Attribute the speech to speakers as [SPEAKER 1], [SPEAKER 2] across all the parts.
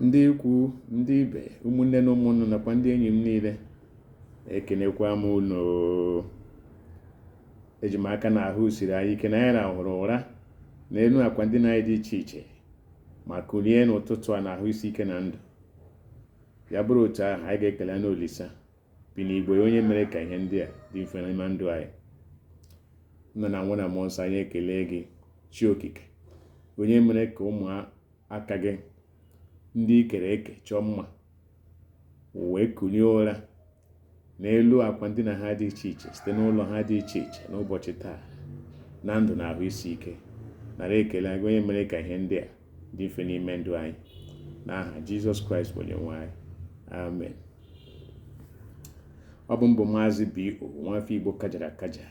[SPEAKER 1] ndị ikwu, ndị ibe, ụmụnne na ụmụnne nakwa ndị enyi m niile, ekenekwa m unu. Eji m aka na ahụ siri anyị ike na anyị rahụrụ ụra n'elu akwa ndị anyị dị iche iche ma kulie n'ụtụtụ a na ahụ isi ike na ndụ. Ya bụrụ otu ahụ, anyị ga-ekele n'Olisa bi n'Igbo, onye mere ka ihe ndị a dị mfe n'ime ndụ anyị. Nna na nwa na mmụọ nsọ, anyị ekele gị Chi okike, onye mere ka ụmụaka gị ndị ikere eke chọọ mma wee kulie ụra n'elu akwa ndị na ha dị iche iche site n'ụlọ ha dị iche iche n'ụbọchị taa, na ndụ na ahụ isi ike. Nara ekele gị onye mere ka ihe ndị a dị mfe n'ime ndụ anyị, n'aha Jizọs Kraịst bụ Onyenwe anyị, amen. Ọ bụ mbụ Maazị B.O. Nwafọ Igbo kajara akaja,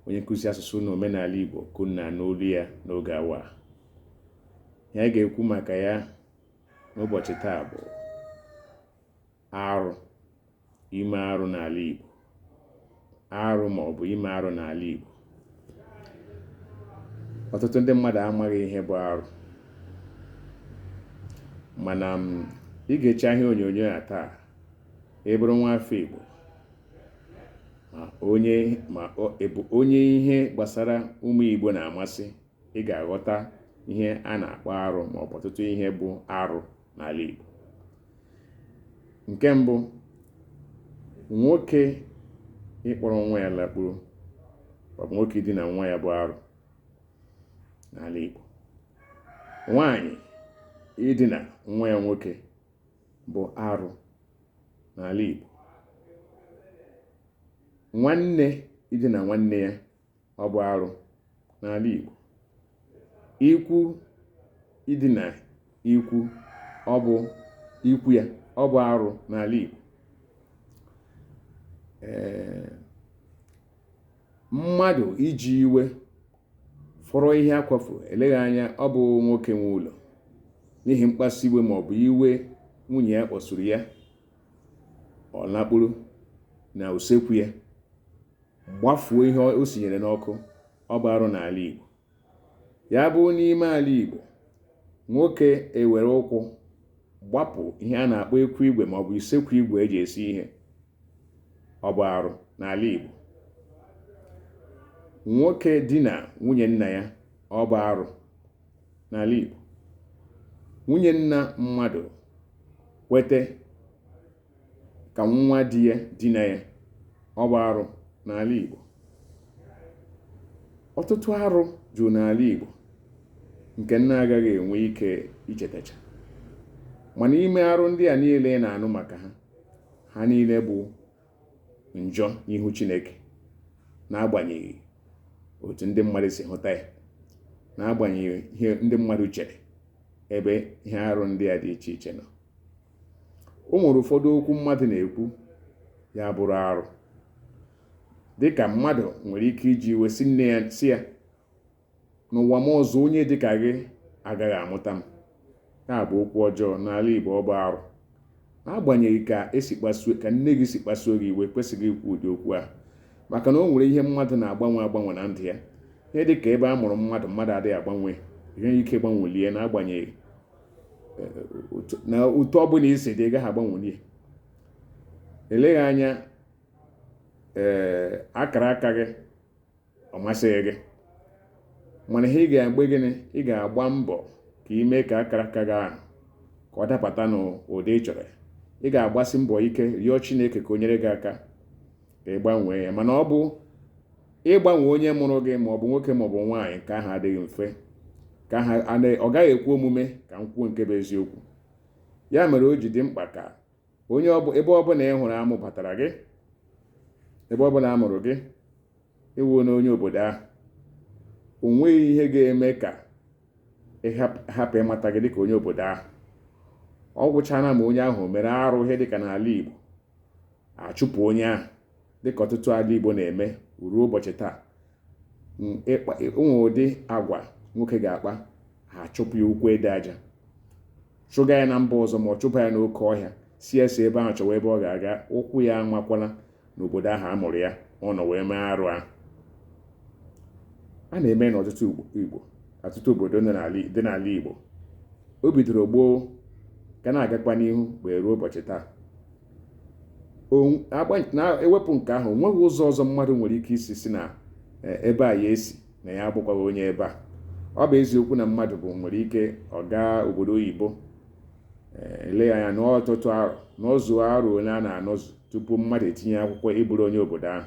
[SPEAKER 1] onye nkụzi asụsụ na omenala Igbo kunna n'olu ya n'oge awa. Ya ga-ekwu maka ya n'ụbọchị taa bụ arụ, ime arụ n'ala Igbo. Arụ ma ọ bụ ime arụ n'ala Igbo. Ọtụtụ ndị mmadụ amaghị ihe bụ arụ, mana ị ga-eche ahịa onyonyo ya taa, ị bụrụ nwafọ Igbo bụ onye ihe gbasara ụmụ Igbo na-amasị, ị ga-aghọta ihe a na-akpọ arụ ma ọ bụ ọtụtụ ihe bụ arụ n'ala Igbo. Nke mbụ, nwoke ịkpọrọ nwa ya lakpuru, ọ bụ nwoke idina nwa ya bụ arụ n'ala Igbo. Nwaanyị idina nwa ya nwoke bụ arụ n'ala Igbo. Nwanne idina nwanne ya, ọ bụ arụ n'ala Igbo. Ikwu idina ikwu, ọ bụ ikwu ya, ọ bụ arụ n'ala Igbo. Mmadụ iji iwe fọrọ ihe akwafuru, eleghị anya ọ bụ nwoke nwe ụlọ, n'ihi mkpasu iwe ma ọ bụ iwe nwunye ya kpọsuru ya, ọ lakpuru na usekwu ya, gbafuo ihe o sinyere n'ọkụ, ọ bụ arụ n'ala Igbo. Ya bụ n'ime ala Igbo, nwoke ewere ụkwụ gbapụ ihe a na-akpọ ekwu igwe ma ọ bụ usekwu igwe eji esi ihe, ọ bụ arụ n'ala Igbo. Nwoke dina nwunye nna ya, ọ bụ arụ n'ala Igbo. Nwunye nna mmadụ kwete ka nwa di ya dina ya, ọ bụ arụ n'ala Igbo. Ọtụtụ arụ juru n'ala Igbo nke nna agaghị enwe ike ichetacha, mana ime arụ ndị a niile na-anụ maka ha niile bụ njọ n'ihu Chineke, n'agbanyeghị otu ndị mmadụ si hụta ya, n'agbanyeghị ihe ndị mmadụ chere ebe ihe arụ ndị a dị iche iche nọ. O nwere ụfọdụ okwu mmadụ na-ekwu ya bụrụ arụ, dịka mmadụ nwere ike iji iwe si nne ya si ya, n'ụwa m ọzọ onye dịka gị agaghị amụta m. Ya bụ okwu ọjọọ n'ala Igbo, ọ bụ arụ. N'agbanyeghị ka nne gị si kpasuo gị iwe, kwesịghị ikwu ụdị okwu a, maka na o nwere ihe mmadụ na-agbanwe na ndụ ya. Ihe dịka ebe a mụrụ mmadụ adịghị agbanwe, ihe ike gbanwelie, n'agbanyeghị na otu ọ bụla isi dị, ị gaghị agbanwelie. Eleghị anya akara aka gị ọ masịghị gị, mana ihe ị ga-agba gịnị, ị ga-agba mbọ ka ime ka akara aka gị ahụ ka ọ dapụta n'ụdị ị chọrọ. Ị ga-agbasi mbọ ike rịọ Chineke ka o nyere gị aka ka ị gbanwee ya. Mana ọ bụ ịgbanwe onye mụrụ gị, ma ọ bụ nwoke ma ọ bụ nwaanyị, nke ahụ adịghị mfe, ọ gaghị ekwe omume ka m kwuo nke bụ eziokwu. Ya mere o ji dị mkpa ka ebe ọbụla ị hụrụ amụbatara gị, ebe ọbụla a mụrụ gị, iwu na onye obodo ahụ, o nweghị ihe ga-eme ka hapụ ịmata gị dịka onye obodo ahụ. Ọ gwụchana ma onye ahụ mere arụ ihe dịka n'ala Igbo, achụpụ onye ahụ, dịka ọtụtụ ala Igbo na-eme ruo ụbọchị taa. Onwe ụdị agwa nwoke ga-akpa, ha achụpụ ya ụkwụ ede aja, chụga ya na mba ọzọ, ma ọ chụpụ ya n'oke ọhịa, si esi ebe ahụ chọwa ebe ọ ga-aga, ụkwụ ya amakwala n'obodo ahụ a mụrụ ya, ọ nọ wee mee arụ ahụ. A na-eme n'ọtụtụ obodo dị n'ala Igbo. O bidoro gboo ga na-agakwa n'ihu wee ruo ụbọchị taa. Na-ewepụ nke ahụ, onweghị ụzọ ọzọ mmadụ nwere ike isi si na ebe a ya esi na ya abụkwaghị onye ebe a. Ọ bụ eziokwu na mmadụ nwere ike ọ gaa obodo oyibo ele anya n'ọtụtụ arọ n'ọzụ arọ ole a na-anọzụ tupu mmadụ etinye akwụkwọ ịbụrụ onye obodo ahụ.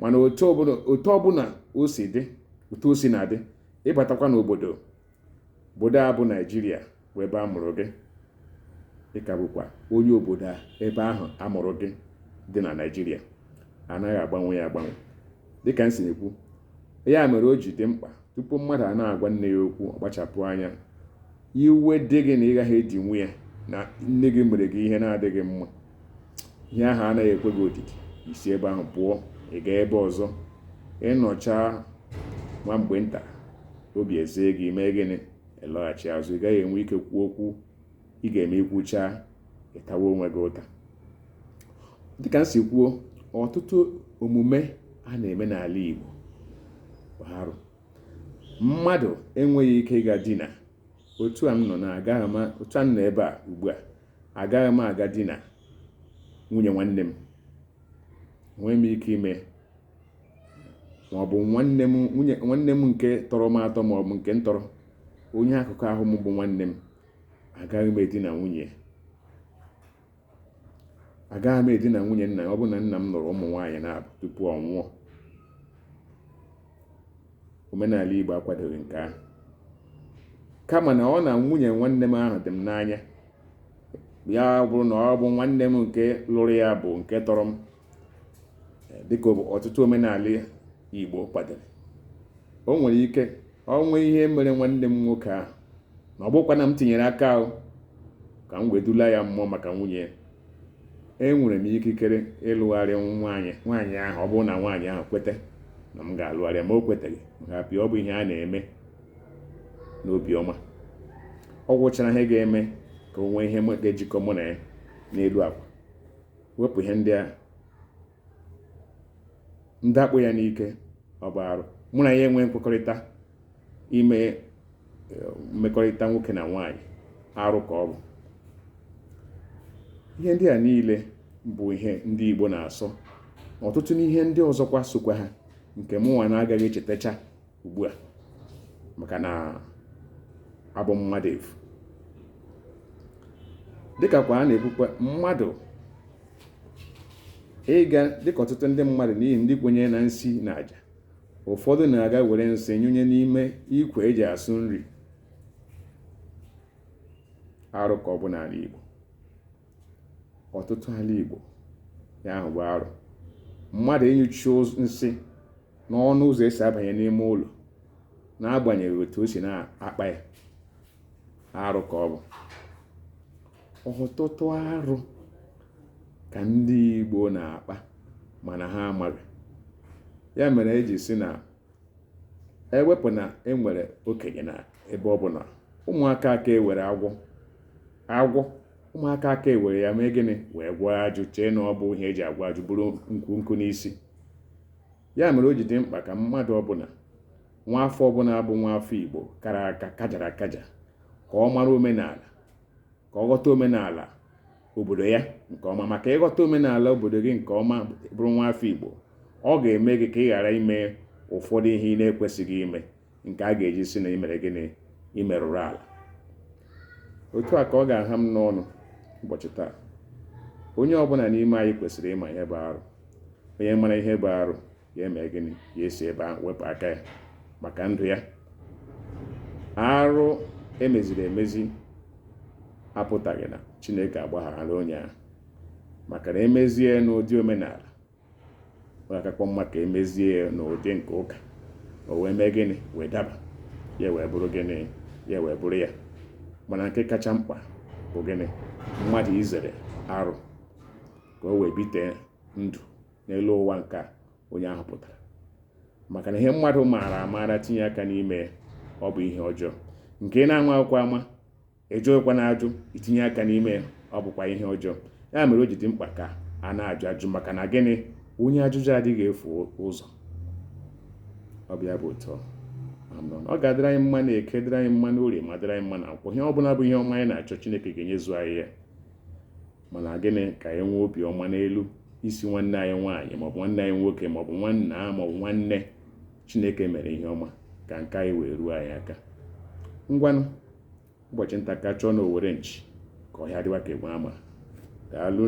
[SPEAKER 1] Mana otu ọbụla o si na-adị, ịbatakwa n'obodo a bụ Naijiria bụ ebe a mụrụ gị, ịka bụkwa onye obodo a ebe ahụ a mụrụ gị dị na Naijiria. Anaghị agbanwe ya agbanwe. Dịka m si ekwu, ya mere o ji dị mkpa tupu mmadụ a na-agwa nne ya okwu ọkpachapụ anya. Iwe dị gị na ị gaghị edinwu ya na nne gị mere gị ihe na-adịghị mma, ihe ahụ anaghị ekwe gị odidi. Isi ebe ahụ pụọ, ị gaa ebe ọzọ, ịnọcha nwa mgbe nta obi eze gị, mee gịnị, ịlọghachi azụ. Ị gaghị enwe ike kwuo okwu, ị ga-eme ikwucha ịtawa onwe gị ụta. Dịka m si kwuo, ọtụtụ omume a na-eme n'ala Igbo bụ arụ. Mmadụ enweghị ike ịga dina. Otu a m nọ ebe a ugbu a, agaghị m aga dina nwunye nwanne m. Enweghị m ike ime, ma ọ bụ nwanne m nke tọrọ m atọ, ma ọ bụ nke m tọrọ, onye akụkụ ahụ m bụ nwanne m. Agaghị m edina nwunye. Agaghị m edina nwunye nna ya. Ọ bụ na nna m nụrụ ụmụ nwaanyị na-abụ tupu ọ nwụọ. Omenala Igbo akwadoghị nke ahụ. Kama na ọ na nwunye nwanne m ahụ dị m n'anya, ya bụrụ na ọ bụ nwanne m nke lụrụ ya bụ nke tọrọ m, dịka ọtụtụ omenala Igbo kwadoro. O nwere ike ọ nwee ihe mere nwanne m nwoke ahụ, na ọ bụkwa na m tinyere aka ahụ ka m wedula ya mmụọ maka nwunye. Enwere m ikikere ịlụgharị nwaanyị ahụ. Ọ bụrụ na nwaanyị ahụ kwete na m ga-alụgharị, ma o kweteghị, ọ bụ ihe a na-eme n'obiọma. Ọ gwụchara ihe ga-eme ka o nwee ihe ga-ejikọ mụ na ya n'elu akwa. Wepụ ihe ndị a, ndakpụ ya n'ike, ọ bụ arụ. Mụ na ya enwe nkwekọrịta ime mmekọrịta nwoke na nwaanyị, arụ ka ọ bụ. Ihe ndị a niile bụ ihe ndị Igbo na-asọ. Ọtụtụ n'ihe ndị ọzọkwa sokwa ha, nke mụnwa na-agaghị echetacha ugbu a maka na abụ mmadụ efu. Dịka kwa a na-ekwukwa mmadụ ịga, dịka ọtụtụ ndị mmadụ n'ihi ndị kwenye na nsị na aja, ụfọdụ na-aga were nsị nyụnye n'ime ikwe eji asụ nri. Arụ ka ọ bụ n'ala Igbo. Ọtụtụ ala Igbo ya ahụ bụ arụ. Mmadụ ịnyụchi nsị n'ọnụ ụzọ esi abanye n'ime ụlọ, na-agbanyeghị otu o si na-akpa ya, arụ ka ọ bụ. Ọtụtụ arụ ka ndị Igbo na-akpa mana ha amaghị. Ya mere eji si na ewepụ na enwere okenye na ebe ọ bụ na ụmụaka aka ewere agwọ ụmụaka aka ewere ya mee gịnị, wee gwọọ ajụ, chee na ọ bụ ihe eji agwa ajụ, bụrụ nkwu n'isi. Ya mere o ji dị mkpa ka mmadụ ọbụla, nwa afọ ọbụla bụ nwa afọ Igbo kara aka, kajara akaja, ka ọ mara omenala, ka ọ ghọta omenala obodo ya nke ọma. Maka ịghọta omenala obodo gị nke ọma, bụrụ nwa afọ Igbo, ọ ga-eme gị ka ị ghara ime ụfọdụ ihe ị na-ekwesịghị ime, nke a ga-eji si na imere gịnị, imerụrụ ala. Otu a ka ọ ga-aha m n'ọnụ ụbọchị taa. Onye ọbụla n'ime anyị kwesịrị ịma ihe bụ arụ. Onye mara ihe bụ arụ, ya eme gịnị, ya esi ebe ahụ wepụ aka ya maka ndụ ya. Arụ emeziri emezi apụtaghị na Chineke agbaghara onye ahụ. Maka na emezie n'ụdị omenala, ọ ga-akakwa mma ka emezie n'ụdị nke ụka, o wee mee gịnị, wee daba, ya wee bụrụ gịnị, ya wee bụrụ ya. Mana nke kacha mkpa bụ gịnị, mmadụ izere arụ ka o wee bite ndụ n'elu ụwa nke onye ahụ pụtara. Maka na ihe mmadụ maara amaara tinye aka n'ime, ọ bụ ihe ọjọọ. Nke na-ama akwụkwọ ama, ejụkwa na ajụ, itinye aka n'ime, ọ bụkwa ihe ọjọọ. Ya mere o ji dị mkpa ka a na-ajụ ajụ, maka na gịnị, onye ajụjụ adịghị efu ụzọ. Ọ bụ ya bụ ụtọ. ọ ga-adịrị anyị mma na Eke, dịrị anyị mma na Orie, ma dịrị anyị mma na Nkwọ. Ihe ọ bụla bụ ihe ọma anyị na-achọ, Chineke ga-enyezu anyị ya. Mana gịnị ka anyị nwee obi ọma n'elu isi nwanne anyị nwaanyị maọbụ nwanne anyị nwoke maọbụ nwanna maọbụ nwanne Chineke mere ihe ọma, ka nke anyị wee ruo anyị aka. Ngwanụ, ụbọchị nta ka chọọ na Owere nchi ka ọhịa dịwa ka egbe ama. Daalụ.